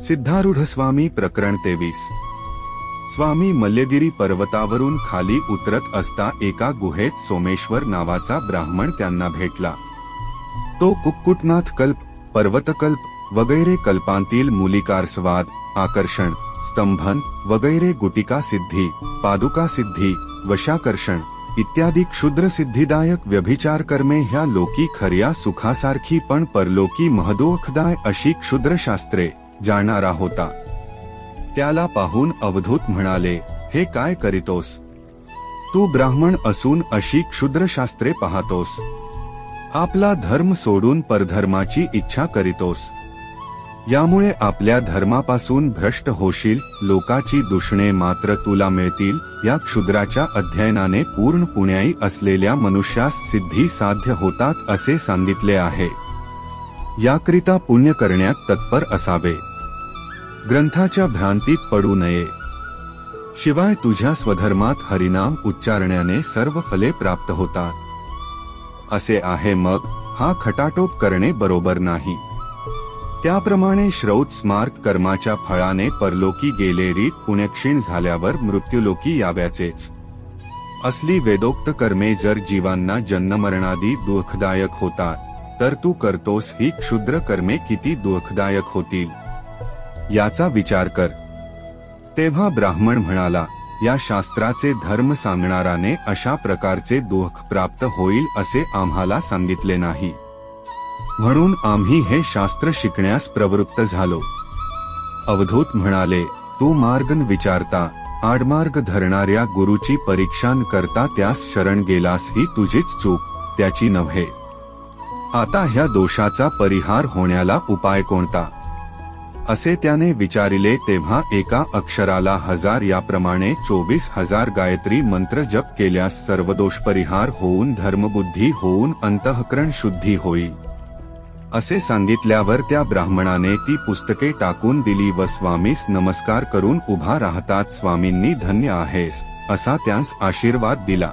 सिद्धारूढ स्वामी प्रकरण 23। स्वामी मल्लगिरी पर्वतावरून खाली उतरत असता एका गुहेत सोमेश्वर नावाचा ब्राह्मण त्यांना भेटला। तो कुक्कुटनाथ कल्प, पर्वतकल्प वगैरे कल्पांतील मूलिकार्स्वाद, आकर्षण, स्तंभन वगैरे गुटिका सिद्धी, पादुका सिद्धी, वशाकर्षण इत्यादी क्षुद्र सिद्धिदायक व्यभिचार कर्मे ह्या लोकी खऱ्या सुखासारखी पण परलोकी महदुःखदाय अशी क्षुद्र शास्त्रे जाणणारा होता। त्याला पाहून अवधूत म्हणाले, हे काय करीतोस? तू ब्राह्मण असून अशी क्षुद्र शास्त्रे पाहतोस? आपला धर्म सोडून परधर्माची इच्छा करीतोस। यामुळे आपल्या धर्मापासून भ्रष्ट होशील, लोकाची दूषणे मात्र तुला मिळतील। या क्षुद्राच्या अध्ययनाने पूर्ण पुण्याई असलेल्या मनुष्यास सिद्धी साध्य होतात असे सांगितले आहे। याकरिता पुण्य करण्यात तत्पर असावे, ग्रंथाच्या भ्रांतीत पडू नये। शिवाय तुझ्या स्वधर्मात हरिनाम उच्चारण्याने सर्व फले प्राप्त होतात असे आहे। मग हा खटाटोप करणे बरोबर नाही। त्याप्रमाणे श्रौत स्मार्त कर्माच्या फळाने परलोकी गेले रीत पुण्यक्षीण झाल्यावर मृत्युलोकी याव्याचेच। असली वेदोक्त कर्मे जर जीवांना जन्ममरणादी दुःखदायक होतात तर तू करतोस ही क्षुद्र कर्मे किती दुःखदायक होतील याचा विचार कर। तेव्हा ब्राह्मण म्हणाला, या शास्त्राचे धर्म सांगणाराने अशा प्रकारचे दुःख प्राप्त होईल असे आम्हाला सांगितले नाही, म्हणून आम्ही हे शास्त्र शिकण्यास प्रवृत्त झालो। अवधूत म्हणाले, तू मार्ग विचारता आडमार्ग धरणाऱ्या गुरुची परीक्षा न करता त्यास शरण गेलास ही तुझीच चूक, त्याची नव्हे। आता ह्या दोषाचा परिहार होण्याला उपाय कोणता असे त्याने विचारिले। तेव्हा एका अक्षराला 1000 याप्रमाणे 24,000 गायत्री मंत्र जप केल्यास सर्व दोष परिहार होऊन धर्मबुद्धी होऊन अंतःकरण शुद्धी होईल असे सांगितल्यावर त्या ब्राह्मणाने ती पुस्तके टाकून दिली व स्वामीस नमस्कार करून उभा राहतात स्वामींनी धन्य आहेस असा त्यांस आशीर्वाद दिला।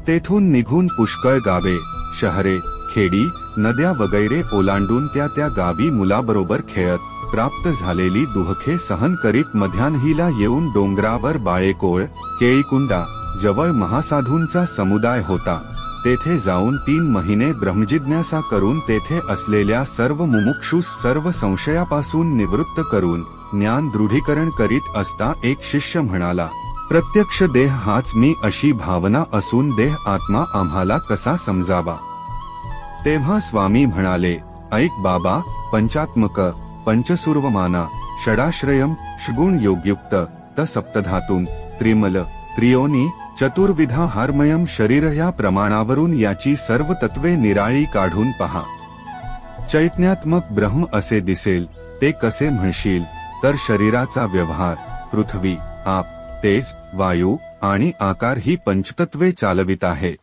तेथून निघून पुष्कळ गावे, शहरे, खेडी, नद्या वगैरे ओलांडून त्या गावी मुलाबरोबर खेळत प्राप्त झालेली दुःखे सहन करीत मध्यान्हीला येऊन डोंगरावर बाळेकोळ, केळीकुंडा जवळ महासाधूंचा समुदाय होता, तेथे जाऊन 3 महिने ब्रह्मजिज्ञासा करून तेथे असलेल्या सर्व मुमुक्षुस सर्व संशयापासून निवृत्त करून ज्ञान दृढीकरण करीत असता एक शिष्य म्हणाला, प्रत्यक्ष देह हाच मी अशी भावना असून देह आत्मा आम्हाला कसा समजावा? तेव्हा स्वामी म्हणाले, ऐक बाबा, पंचात्मक, पंचसूर्वमाना, षडाश्रयम, षगुण योगयुक्त, त सप्तधातून, त्रिमल, त्रियोनी, चतुर्विधा हारमयम शरीर या प्रमाणावरून याची सर्व तत्वे निराळी काढून पहा। चैतन्यात्मक ब्रह्म असे दिसेल, ते कसे म्हणशील तर शरीराचा व्यवहार पृथ्वी, आप, तेज, वायू आणि आकार ही पंचतत्वे चालवित आहे।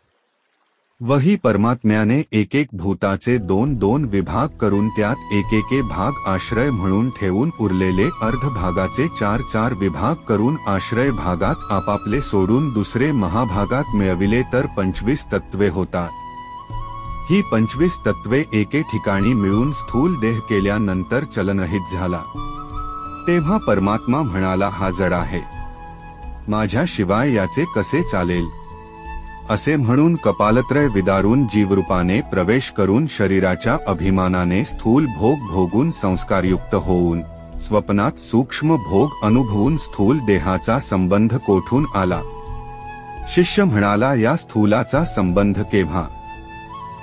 वही परमात्म्याने एक भूताचे 2 विभाग करून त्यात एक भाग आश्रय म्हणून ठेवून उरलेले अर्धभागाचे 4 विभाग करून आश्रय भागात आपापले सोडून दुसरे महाभागात मिळविले तर 25 तत्वे होतात। ही 25 तत्वे एके ठिकाणी मिळून स्थूल देह केल्यानंतर चलनरहित झाला। तेव्हा परमात्मा म्हणाला, हा जड आहे, माझ्या शिवाय याचे कसे चालेल? असे म्हणून कपालत्रय विदारून जीवरूपाने प्रवेश करून शरीराच्या अभिमानाने स्थूल भोग भोगून संस्कारयुक्त होऊन स्वप्नात सूक्ष्म भोग अनुभवून स्थूल देहाचा संबंध कोठून आला? शिष्य म्हणाला, या स्थूलाचा संबंध केव्हा?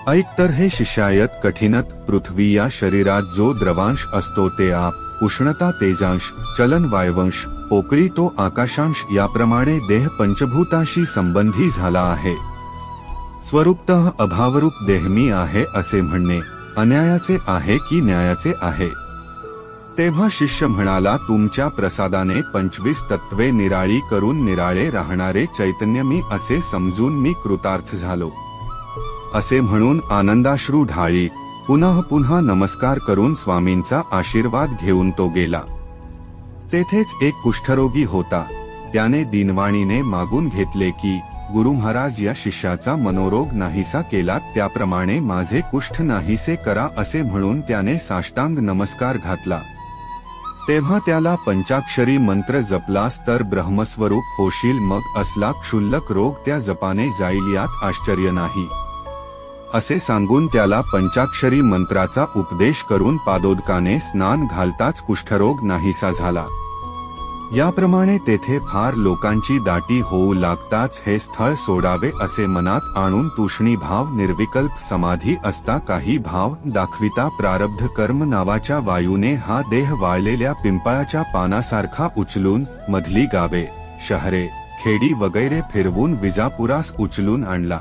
ऐक तर हे शिष्यायत कठीणत पृथ्वी या शरीरात जो द्रवांश असतो ते आप, उष्णता तेजांश, चलन वायवंश, पोकळी तो आकाशांश याप्रमाणे देह पंचभूताशी संबंधी झाला आहे। स्वरूपतः अभावरूप देह मी आहे असे म्हणणे अन्यायाचे आहे की न्यायाचे आहे? तेव्हा शिष्य म्हणाला, तुमच्या प्रसादाने 25 तत्वे निराळी करून निराळे राहणारे चैतन्य मी असे समजून मी कृतार्थ झालो असे म्हणून आनंदाश्रू ढाळी पुन्हा नमस्कार करून स्वामींचा आशीर्वाद घेऊन तो गेला। तेथेच एक कुष्ठरोगी होता, त्याने दिनवाणीने मागून घेतले की गुरु महाराज या शिष्याचा मनोरोग नाहीसा केला त्याप्रमाणे माझे कुष्ठ नाहीसे करा असे म्हणून त्याने साष्टांग नमस्कार घातला। तेव्हा त्याला पंचाक्षरी मंत्र जपलास तर ब्रह्मस्वरूप होशील, मग असला क्षुल्लक रोग त्या जपाने जाईल, यात आश्चर्य नाही, असे सांगून त्याला पंचाक्षरी मंत्राचा उपदेश करून पादोदकाने स्नान घालताच कुष्ठरोग नाहीसा झाला. याप्रमाणे तेथे फार लोकांची दाटी होऊ लागताच हे स्थळ सोडावे असे मनात आणून तुष्णी भाव निर्विकल्प समाधी असता काही भाव दाखविता प्रारब्ध कर्म नावाच्या वायूने हा देह वाळलेल्या पिंपळाच्या पानासारखा उचलून मधली गावे, शहरे, खेडी वगैरे फिरवून विजापुरास उचलून आणला.